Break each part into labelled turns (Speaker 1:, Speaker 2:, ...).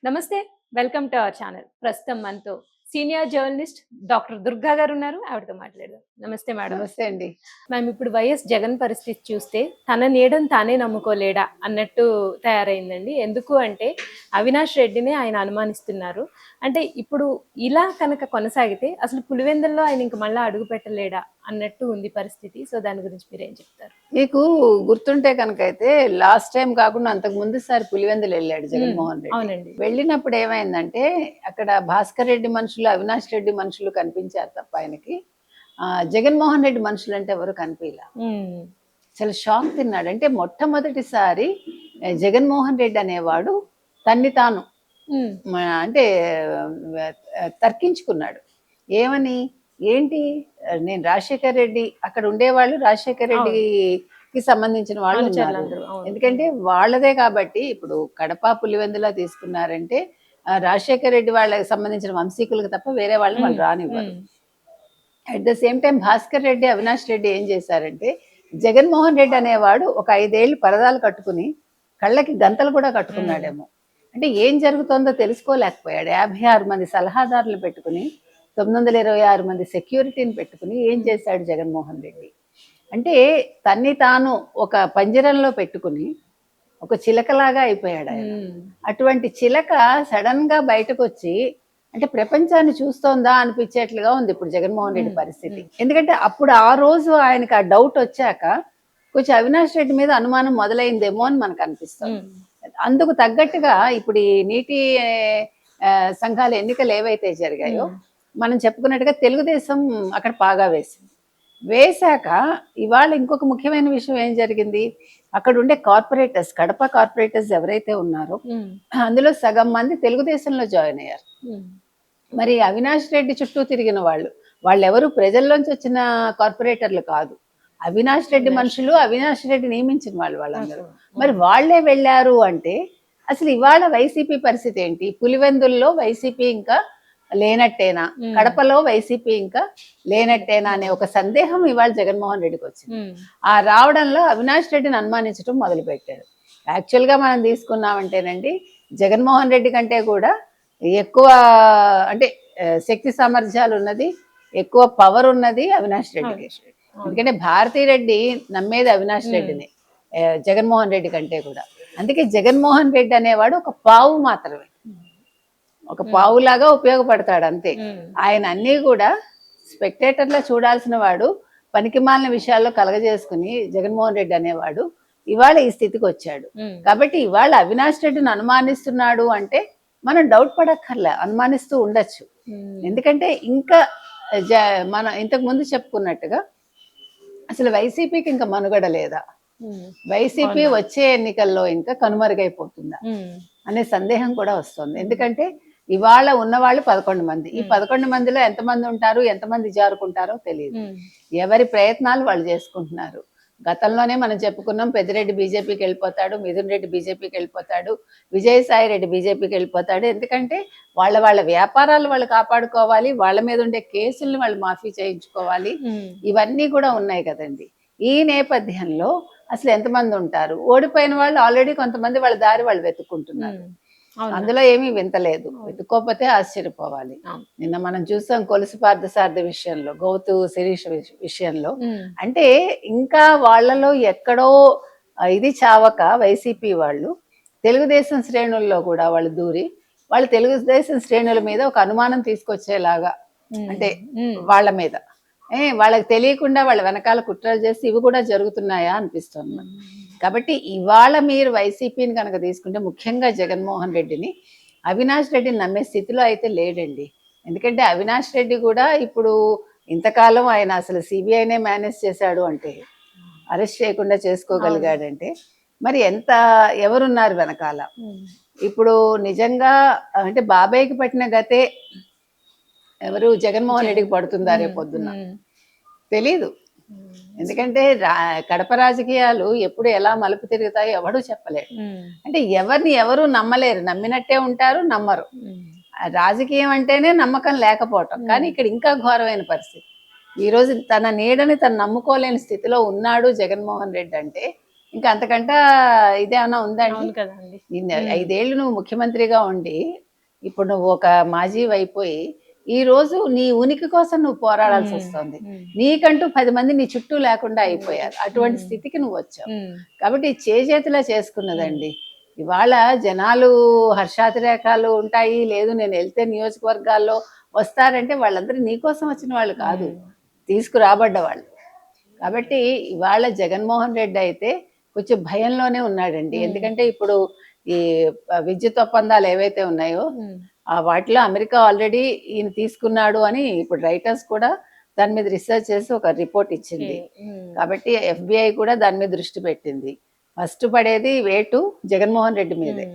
Speaker 1: నమస్తే. Welcome to our channel. ప్రస్తుతం మనతో సీనియర్ జర్నలిస్ట్ డాక్టర్ దుర్గా గారు ఉన్నారు. ఆవిడతో మాట్లాడదాం. నమస్తే మేడం.
Speaker 2: నమస్తే అండి.
Speaker 1: మ్యామ్, ఇప్పుడు వైఎస్ జగన్ పరిస్థితి చూస్తే తన నీడను తానే నమ్ముకోలేడా అన్నట్టు తయారైందండి. ఎందుకు అంటే అవినాష్ రెడ్డిని ఆయన అనుమానిస్తున్నారు. అంటే ఇప్పుడు ఇలా కనుక కొనసాగితే అసలు పులివెందుల్లో ఆయన ఇంక మళ్ళీ అడుగు పెట్టలేడా అన్నట్టు ఉంది పరిస్థితి. సో దాని గురించి మీరేం చెప్తారు?
Speaker 2: మీకు గుర్తుంటే కనుకైతే లాస్ట్ టైం కాకుండా అంతకు ముందు సారి పులివెందులు వెళ్ళాడు జగన్మోహన్ రెడ్డి.
Speaker 1: అవునండి.
Speaker 2: వెళ్ళినప్పుడు ఏమైందంటే అక్కడ భాస్కర్ రెడ్డి మనుషులు, అవినాష్ రెడ్డి మనుషులు కనిపించారు తప్ప ఆయనకి జగన్మోహన్ రెడ్డి మనుషులు అంటే ఎవరు కనిపించలే. చాలా షాక్ తిన్నాడు. అంటే మొట్టమొదటిసారి జగన్మోహన్ రెడ్డి అనేవాడు తన్ని తాను అంటే తర్కించుకున్నాడు. ఏమని, ఏంటి, నేను రాజశేఖర్ రెడ్డి, అక్కడ ఉండేవాళ్ళు రాజశేఖర్ రెడ్డికి సంబంధించిన వాళ్ళు ఉన్నారు. ఎందుకంటే వాళ్ళదే కాబట్టి ఇప్పుడు కడప పులివెందులా తీసుకున్నారంటే రాజశేఖర్ రెడ్డి వాళ్ళకి సంబంధించిన వంశీకులకు తప్ప వేరే వాళ్ళని వాళ్ళు రానివ్వరు. At the same time Bhaskar Reddy, Avinash Reddy ఏం చేశారంటే జగన్మోహన్ రెడ్డి అనేవాడు ఒక 5 ఏళ్ళు పరదాలు కట్టుకుని కళ్ళకి గంతలు కూడా కట్టుకున్నాడేమో. అంటే ఏం జరుగుతుందో తెలుసుకోలేకపోయాడు. 56 మంది సలహాదారులు పెట్టుకుని 926 మంది సెక్యూరిటీని పెట్టుకుని ఏం చేశాడు జగన్మోహన్ రెడ్డి అంటే తన్ని తాను ఒక పంజరంలో పెట్టుకుని ఒక చిలకలాగా అయిపోయాడు ఆయన. అటువంటి చిలక సడన్ గా బయటకు వచ్చి అంటే ప్రపంచాన్ని చూస్తోందా అనిపించేట్లుగా ఉంది ఇప్పుడు జగన్మోహన్ రెడ్డి పరిస్థితి. ఎందుకంటే అప్పుడు ఆ రోజు ఆయనకు ఆ డౌట్ వచ్చాక కొంచెం అవినాష్ రెడ్డి మీద అనుమానం మొదలైందేమో అని మనకు అనిపిస్తుంది. అందుకు తగ్గట్టుగా ఇప్పుడు ఈ నీటి సంఘాల ఎన్నికలు ఏవైతే జరిగాయో మనం చెప్పుకున్నట్టుగా తెలుగుదేశం అక్కడ పాగా వేశాక ఇవాళ ఇంకొక ముఖ్యమైన విషయం ఏం జరిగింది, అక్కడ ఉండే కార్పొరేటర్స్, కడప కార్పొరేటర్స్ ఎవరైతే ఉన్నారో అందులో సగం మంది తెలుగుదేశంలో జాయిన్ అయ్యారు. మరి అవినాష్ రెడ్డి చుట్టూ తిరిగిన వాళ్ళెవరు ప్రజల్లోంచి వచ్చిన కార్పొరేటర్లు కాదు, అవినాష్ రెడ్డి మనుషులు, అవినాష్ రెడ్డి నియమించిన వాళ్ళందరూ. మరి వాళ్లే వెళ్ళారు అంటే అసలు ఇవాళ వైసీపీ పరిస్థితి ఏంటి? పులివెందుల్లో వైసీపీ ఇంకా లేనట్టేనా, కడపలో వైసీపీ ఇంకా లేనట్టేనా అనే ఒక సందేహం ఇవాళ జగన్మోహన్ రెడ్డికి వచ్చింది. ఆ రావడంలో అవినాష్ రెడ్డిని అనుమానించడం మొదలు పెట్టాడు. యాక్చువల్గా మనం తీసుకున్నామంటేనండి జగన్మోహన్ రెడ్డి కంటే కూడా ఎక్కువ అంటే శక్తి సామర్థ్యాలు ఉన్నది, ఎక్కువ పవర్ ఉన్నది అవినాష్ రెడ్డికి. ఎందుకంటే భారతీ రెడ్డి నమ్మేది అవినాష్ రెడ్డిని జగన్మోహన్ రెడ్డి కంటే కూడా. అందుకే జగన్మోహన్ రెడ్డి అనేవాడు ఒక పావు మాత్రమే, ఒక పావులాగా ఉపయోగపడతాడు అంతే. ఆయన అన్నీ కూడా స్పెక్టేటర్లో చూడాల్సిన వాడు పనికిమాలిన విషయాల్లో కలగజేసుకుని జగన్మోహన్ రెడ్డి అనేవాడు ఇవాళ ఈ స్థితికి వచ్చాడు. కాబట్టి ఇవాళ అవినాష్ రెడ్డిని అనుమానిస్తున్నాడు అంటే మనం డౌట్ పడక్కర్లే, అనుమానిస్తూ ఉండొచ్చు. ఎందుకంటే ఇంకా మనం ఇంతకు ముందు చెప్పుకున్నట్టుగా అసలు వైసీపీకి ఇంకా మనుగడ లేదా, వైసీపీ వచ్చే ఎన్నికల్లో ఇంకా కనుమరుగైపోతుందా అనే సందేహం కూడా వస్తుంది. ఎందుకంటే ఇవాళ ఉన్నవాళ్ళు 11 మంది, ఈ 11 మందిలో ఎంతమంది ఉంటారు, ఎంతమంది జారుకుంటారో తెలియదు. ఎవరి ప్రయత్నాలు వాళ్ళు చేసుకుంటున్నారు. గతంలోనే మనం చెప్పుకున్నాం, పెద్దిరెడ్డి బీజేపీకి వెళ్ళిపోతాడు, మిథున్ రెడ్డి బీజేపీకి వెళ్ళిపోతాడు, విజయసాయి రెడ్డి బీజేపీకి వెళ్ళిపోతాడు. ఎందుకంటే వాళ్ళ వ్యాపారాలు వాళ్ళు కాపాడుకోవాలి, వాళ్ళ మీద ఉండే కేసుల్ని వాళ్ళు మాఫీ చేయించుకోవాలి, ఇవన్నీ కూడా ఉన్నాయి కదండి. ఈ నేపథ్యంలో అసలు ఎంతమంది ఉంటారు? ఓడిపోయిన వాళ్ళు ఆల్రెడీ కొంతమంది వాళ్ళ దారి వాళ్ళు వెతుక్కుంటున్నారు. అందులో ఏమీ వింతలేదు, వెతుక్కోకపోతే ఆశ్చర్యపోవాలి. నిన్న మనం చూసాం కొలుసు పార్థసారథి విషయంలో, గౌతు శిరీష్ విషయంలో. అంటే ఇంకా వాళ్ళలో ఎక్కడో ఇది చావక వైసీపీ వాళ్ళు తెలుగుదేశం శ్రేణుల్లో కూడా వాళ్ళు దూరి వాళ్ళు తెలుగుదేశం శ్రేణుల మీద ఒక అనుమానం తీసుకొచ్చేలాగా, అంటే వాళ్ళ మీద వాళ్ళకి తెలియకుండా వాళ్ళ వెనకాల కుట్రలు చేసి ఇవి కూడా జరుగుతున్నాయా అనిపిస్తుంది. కాబట్టి ఇవాళ మీరు వైసీపీని కనుక తీసుకుంటే ముఖ్యంగా జగన్మోహన్ రెడ్డిని, అవినాష్ రెడ్డిని నమ్మే స్థితిలో అయితే లేడండి. ఎందుకంటే అవినాష్ రెడ్డి కూడా ఇప్పుడు ఇంతకాలం ఆయన అసలు సిబిఐనే మేనేజ్ చేశాడు అంటే, అరెస్ట్ చేయకుండా చేసుకోగలిగాడంటే మరి ఎవరున్నారు వెనకాల? ఇప్పుడు నిజంగా అంటే బాబాయ్కి పట్టిన గతే ఎవరు జగన్మోహన్ రెడ్డికి పడుతుందా రేపు పొద్దున్న తెలీదు. ఎందుకంటే కడప రాజకీయాలు ఎప్పుడు ఎలా మలుపు తిరుగుతాయో ఎవడూ చెప్పలేడు. అంటే ఎవరిని ఎవరు నమ్మలేరు, నమ్మినట్టే ఉంటారు, నమ్మరు. రాజకీయం అంటేనే నమ్మకం లేకపోవటం. కానీ ఇక్కడ ఇంకా ఘోరమైన పరిస్థితి. ఈరోజు తన నీడని తను నమ్ముకోలేని స్థితిలో ఉన్నాడు జగన్మోహన్ రెడ్డి అంటే ఇంకా అంతకంట ఇదేమన్నా ఉందండి?
Speaker 1: అవును కదండి.
Speaker 2: నిన్న 5 ఏళ్ళు నువ్వు ముఖ్యమంత్రిగా ఉండి ఇప్పుడు నువ్వు ఒక మాజీ అయిపోయి ఈ రోజు నీ ఉనికి కోసం నువ్వు పోరాడాల్సి వస్తుంది. నీకంటూ 10 మంది నీ చుట్టూ లేకుండా అయిపోయారు. అటువంటి స్థితికి నువ్వు వచ్చావు. కాబట్టి చేజేతులా చేసుకున్నదండి. ఇవాళ జనాలు హర్షాతిరేకాలు ఉంటాయి, లేదు నేను వెళ్తే నియోజకవర్గాల్లో వస్తారంటే వాళ్ళందరూ నీకోసం వచ్చిన వాళ్ళు కాదు, తీసుకురాబడ్డ వాళ్ళు. కాబట్టి ఇవాళ జగన్మోహన్ రెడ్డి అయితే కొంచెం భయంలోనే ఉన్నాడండి. ఎందుకంటే ఇప్పుడు ఈ విద్యుత్ ఒప్పందాలు ఏవైతే ఉన్నాయో వాటిలో అమెరికా ఆల్రెడీ ఈయన తీసుకున్నాడు అని ఇప్పుడు రైటర్స్ కూడా దాని మీద రీసెర్చ్ చేసి ఒక రిపోర్ట్ ఇచ్చింది. కాబట్టి FBI కూడా దాని మీద దృష్టి పెట్టింది. ఫస్ట్ పడేది వేటు జగన్మోహన్ రెడ్డి మీదే,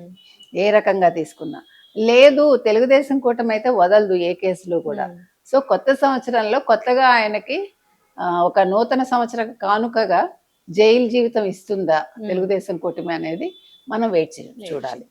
Speaker 2: ఏ రకంగా తీసుకున్నా. లేదు తెలుగుదేశం కూటమి అయితే వదలదు ఏ కేసులో కూడా. సో కొత్త సంవత్సరంలో కొత్తగా ఆయనకి ఒక నూతన సంవత్సర కానుకగా జైలు జీవితం ఇస్తుందా తెలుగుదేశం కూటమి అనేది మనం వెయిట్ చూడాలి.